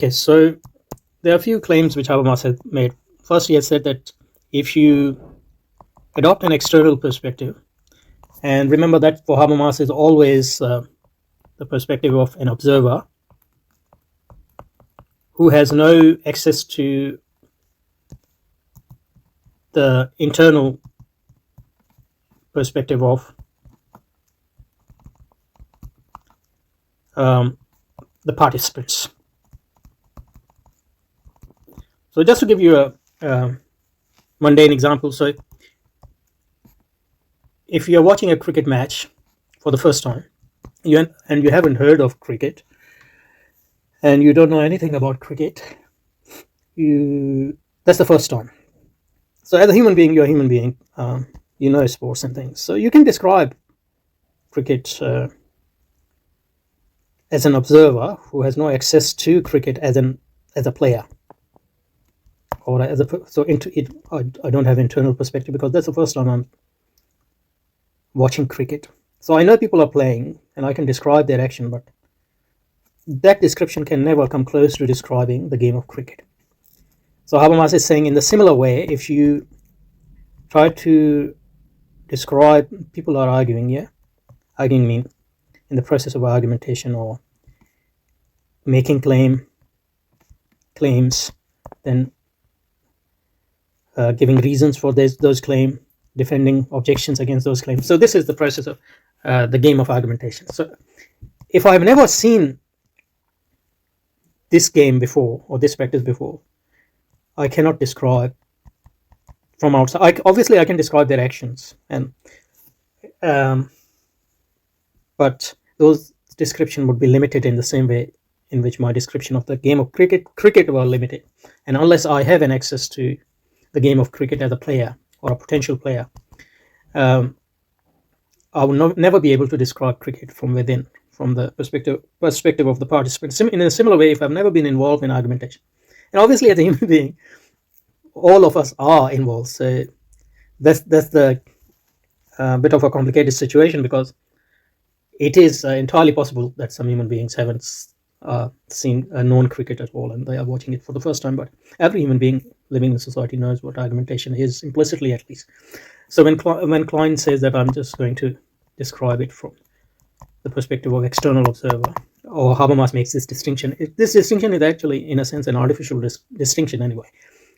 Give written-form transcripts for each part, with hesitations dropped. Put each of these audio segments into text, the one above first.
Okay, so there are a few claims which Habermas has made. First, he has said that if you adopt an external perspective, and remember that for Habermas is always the perspective of an observer who has no access to the internal perspective of the participants. So just to give you a mundane example, so if you're watching a cricket match for the first time, and you haven't heard of cricket, and you don't know anything about cricket, that's the first time. So as a human being, you're a human being. You know sports and things, so you can describe cricket as an observer who has no access to cricket as a player, or as a so into it. I don't have internal perspective because that's the first time I'm watching cricket. So I know people are playing, and I can describe their action, but that description can never come close to describing the game of cricket. So Habermas is saying, in the similar way, if you try to describe, people are arguing mean in the process of argumentation or making claims, then giving reasons for those claims, defending objections against those claims. So this is the process of the game of argumentation. So if I've never seen this game before or this practice before, I cannot describe from outside. Obviously I can describe their actions, and but those description would be limited in the same way in which my description of the game of cricket were limited. And unless I have an access to the game of cricket as a player or a potential player, I will never be able to describe cricket from within, from the perspective of the participants. In a similar way, if I've never been involved in argumentation, and obviously as a human being, all of us are involved. So that's the bit of a complicated situation, because it is entirely possible that some human beings haven't seen known cricket at all, and they are watching it for the first time. But every human being living in society knows what argumentation is, implicitly at least. So when Klein says that I'm just going to describe it from the perspective of external observer, or Habermas makes this distinction. This distinction is actually, in a sense, an artificial distinction anyway.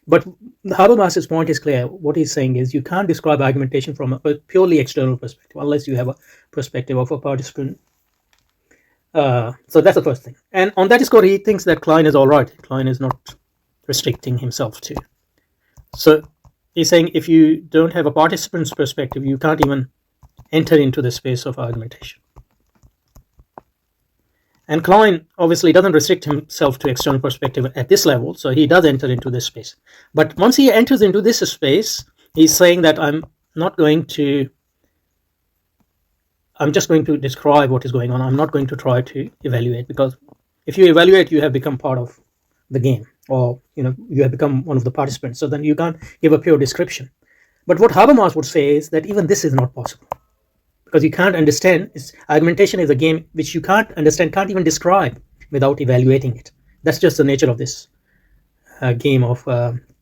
But Habermas's point is clear. What he's saying is you can't describe argumentation from a purely external perspective unless you have a perspective of a participant. So that's the first thing. And on that score, he thinks that Klein is all right. Klein is not restricting himself to. So he's saying if you don't have a participant's perspective, you can't even enter into the space of argumentation. And Klein obviously doesn't restrict himself to external perspective at this level, so he does enter into this space. But once he enters into this space, he's saying that I'm just going to describe what is going on. I'm not going to try to evaluate, because if you evaluate, you have become part of the game, or you have become one of the participants. So then you can't give a pure description. But what Habermas would say is that even this is not possible, because you can't understand. Argumentation is a game which you can't understand, can't even describe without evaluating it. That's just the nature of this game of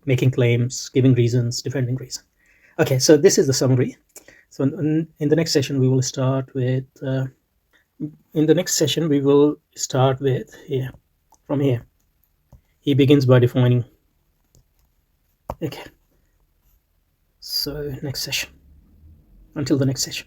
making claims, giving reasons, defending reason. Okay, so this is the summary. So in the next session we will start with here. From here he begins by defining. Okay, so next session. Until the next session.